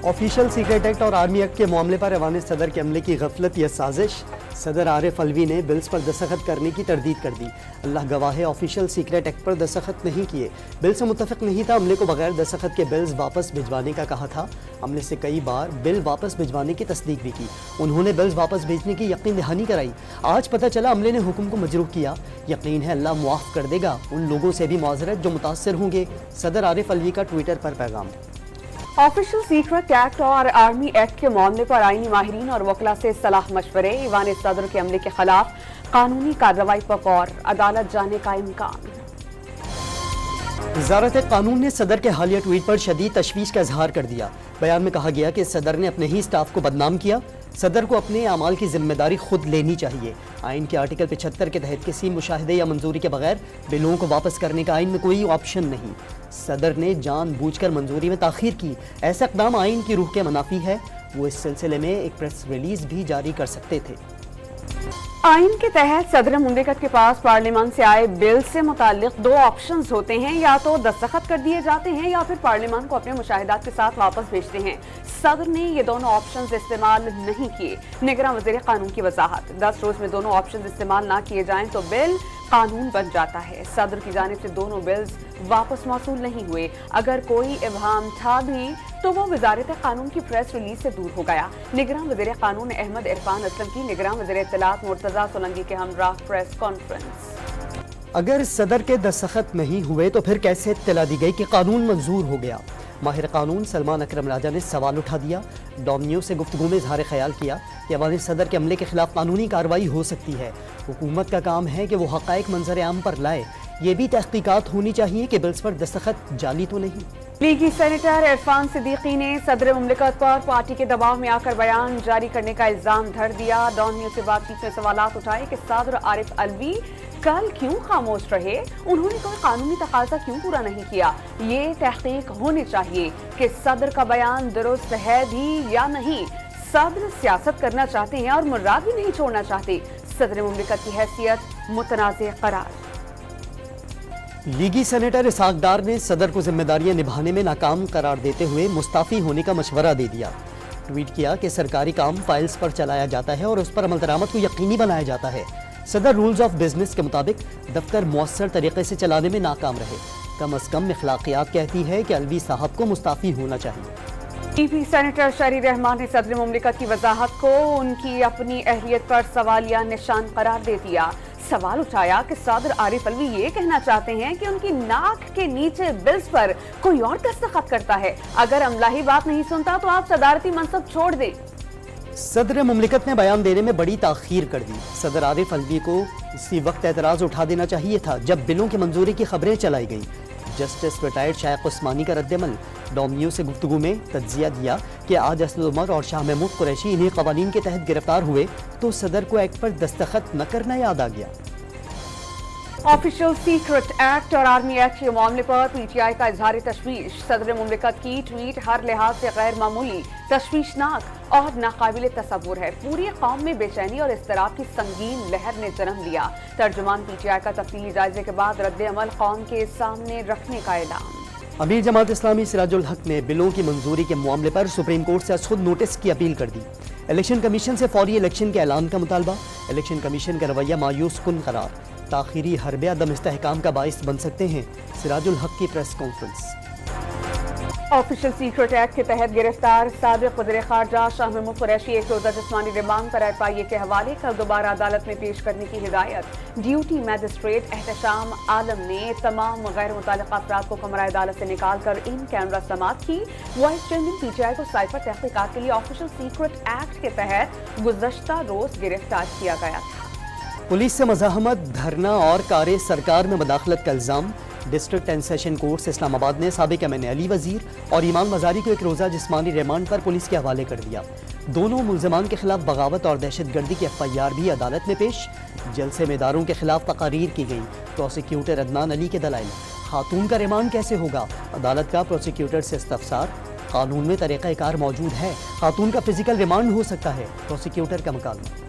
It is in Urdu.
آفیشل سیکریٹ ایکٹ اور آرمی ایکٹ کے معاملے پر ایوان صدر کے عملے کی غفلت یا سازش، صدر عارف الوی نے بلز پر دستخط کرنے کی تردید کر دی۔ اللہ گواہ ہے آفیشل سیکریٹ ایکٹ پر دستخط نہیں کیے، بل سے متفق نہیں تھا، عملے کو بغیر دستخط کے بلز واپس بھجوانے کا کہا تھا۔ عملے سے کئی بار بل واپس بھجوانے کی تصدیق بھی کی، انہوں نے بلز واپس بھیجنے کی یقین دہانی کرائی۔ آج پتہ چلا عملے نے حکم کو مجروح کیا، یقین ہے اللہ معاف کر دے گا ان لوگوں سے بھی معذرت جو متاثر ہوں گے۔ صدر عارف الوی کا ٹویٹر پر پیغام۔ آفیشل سیکریٹ ایکٹ اور آرمی ایکٹ کے معاملے پر آئینی ماہرین اور وکلاء سے صلاح مشورے، ایوان صدر کے عملے کے خلاف قانونی کارروائی پر غور، عدالت جانے کا امکان۔ وزارت قانون نے صدر کے حالیہ ٹویٹ پر شدید تشویش کا اظہار کر دیا۔ بیان میں کہا گیا کہ صدر نے اپنے ہی سٹاف کو بدنام کیا، صدر کو اپنے اعمال کی ذمہ داری خود لینی چاہیے۔ آئین کے آرٹیکل 75 کے تحت کسی مشاہدے یا منظوری کے بغیر بلوں کو واپس کرنے کا آئین میں کوئی آپشن نہیں۔ صدر نے جان بوجھ کر منظوری میں تاخیر کی، ایسا اقدام آئین کی روح کے منافی ہے۔ وہ اس سلسلے میں ایک پریس ریلیز بھی جاری کر سکتے تھے۔ آئین کے تحت صدر مملکت کے پاس پارلیمان سے آئے بل سے متعلق دو آپشنز ہوتے ہیں، یا تو دستخط کر دیے جاتے ہیں یا پھر پارلیمان کو اپنے مشاہدات کے ساتھ واپس بھیجتے ہیں۔ صدر نے یہ دونوں آپشنز استعمال نہیں کیے۔ نگراں وزیر قانون کی وضاحت، 10 روز میں دونوں آپشنز استعمال نہ کیے جائیں تو بل قانون بن جاتا ہے۔ صدر کی جانب سے دونوں بلز واپس موصول نہیں ہوئے۔ اگر کوئی ابہام تھا بھی تو وہ وزارت قانون کی پریس ریلیز سے دور ہو گیا۔ نگراں وزیر قانون احمد عرفان اسلم کی نگراں وزیر اطلاعات مرتضیٰ سولنگی کے ہمراہ پریس کانفرنس۔ اگر صدر کے دستخط نہیں ہوئے تو پھر کیسے اطلاع دی گئی کہ قانون منظور ہو گیا؟ ماہر قانون سلمان اکرم راجہ نے سوال اٹھا دیا۔ ڈوم نیوز سے گفتگو میں اظہار خیال کیا کہ ایوان صدر کے عملے کے خلاف قانونی کارروائی ہو سکتی ہے۔ حکومت کا کام ہے کہ وہ حقائق منظر عام پر لائے، یہ بھی تحقیقات ہونی چاہیے کہ بلز پر دستخط جعلی تو نہیں۔ لیگی سینیٹر عرفان صدیقی نے صدر مملکت پر پارٹی کے دباؤ میں آ کر بیان جاری کرنے کا الزام دھر دیا۔ ڈان نیوز سے بات چیت میں سوالات اٹھائے کہ صدر عارف الوی کل کیوں خاموش رہے، انہوں نے کوئی قانونی تقاضا کیوں پورا نہیں کیا۔ یہ تحقیق ہونی چاہیے کہ صدر کا بیان درست ہے بھی یا نہیں۔ صدر سیاست کرنا چاہتے ہیں اور مراد بھی نہیں چھوڑنا چاہتے۔ صدر مملکت کی حیثیت متنازع قرار۔ لیگی سینیٹر اسحاق ڈار نے صدر کو ذمہ داریاں نبھانے میں ناکام قرار دیتے ہوئے مستعفی ہونے کا مشورہ دے دیا۔ ٹویٹ کیا کہ سرکاری کام فائلز پر چلایا جاتا ہے اور اس پر عمل درآمد کو یقینی بنایا جاتا ہے۔ صدر رولز آف بزنس کے مطابق دفتر مؤثر طریقے سے چلانے میں ناکام رہے۔ کم از کم اخلاقیات کہتی ہے کہ الوی صاحب کو مستعفی ہونا چاہیے۔ ٹی پی سینیٹر شہری رحمان نے صدر مملکت کی وضاحت کو ان کی اپنی اہلیت پر سوالیہ نشان قرار دے دیا۔ سوال اٹھایا کہ صدر عارف الوی یہ کہنا چاہتے ہیں کہ ان کی ناک کے نیچے بلز پر کوئی اور دستخط کرتا ہے۔ اگر عملہ ہی بات نہیں سنتا تو آپ صدارتی منصب چھوڑ دیں۔ صدر مملکت نے بیان دینے میں بڑی تاخیر کر دی۔ صدر عارف الوی کو اسی وقت اعتراض اٹھا دینا چاہیے تھا جب بلوں کی منظوری کی خبریں چلائی گئیں۔ جسٹس ریٹائرڈ شائق عثمانی کا رد عمل، ڈوم نیوز سے گفتگو میں تجزیہ دیا کہ آج اسد عمر اور شاہ محمود قریشی انہی قوانین کے تحت گرفتار ہوئے تو صدر کو ایکٹ پر دستخط نہ کرنا یاد آ گیا۔ آفیشل سیکریٹ ایکٹ اور آرمی ایکٹ کے معاملے پر پی ٹی آئی کا اظہار تشویش۔ صدر مملکت کی ٹویٹ ہر لحاظ سے غیر معمولی، تشویشناک اور ناقابل تصور ہے۔ پوری قوم میں بے چینی اور اضطراب کی سنگین لہر نے جنم لیا۔ ترجمان پی ٹی آئی کا تفصیلی جائزے کے بعد رد عمل قوم کے سامنے رکھنے کا اعلان۔ امیر جماعت اسلامی سراج الحق نے بلوں کی منظوری کے معاملے پر سپریم کورٹ سے از خود نوٹس کی اپیل کر دی۔ الیکشن کمیشن سے فوری الیکشن کے اعلان کا مطالبہ، الیکشن کمیشن کا رویہ مایوس کن قرار، تاخیری حربے عدم استحکام کا باعث بن سکتے ہیں۔ سراج الحق کی press conference. Official secret act کے تحت گرفتار سابق وزیر خارجہ شاہ محمود قریشی ایک روزہ جسمانی ریمانڈ پر ایف آئی اے کے حوالے کل دوبارہ عدالت میں پیش کرنے کی ہدایت۔ ڈیوٹی میجسٹریٹ احتشام عالم نے تمام غیر متعلقہ افراد کو کمرہ عدالت سے نکال کر ان کیمرہ سماعت کی۔ Vice chairman P T I کو سائبر تحقیقات کے لیے آفیشل سیکریٹ ایکٹ کے تحت گزشتہ روز گرفتار کیا گیا تھا۔ پولیس سے مزاحمت، دھرنا اور کار سرکار میں مداخلت کا الزام۔ ڈسٹرکٹ اینڈ سیشن کورٹ سے اسلام آباد نے سابق ایم این اے علی وزیر اور ایمان مزاری کو ایک روزہ جسمانی ریمانڈ پر پولیس کے حوالے کر دیا۔ دونوں ملزمان کے خلاف بغاوت اور دہشت گردی کی ایف آئی آر بھی عدالت میں پیش۔ جلسے میں اداروں کے خلاف تقاریر کی گئی۔ پروسیکیوٹر عدنان علی کے دلائل، خاتون کا ریمانڈ کیسے ہوگا؟ عدالت کا پروسیکیوٹر سے استفسار، قانون میں طریقہ کار موجود ہے، خاتون کا فزیکل ریمانڈ ہو سکتا ہے، پروسیکیوٹر کا مکالمہ۔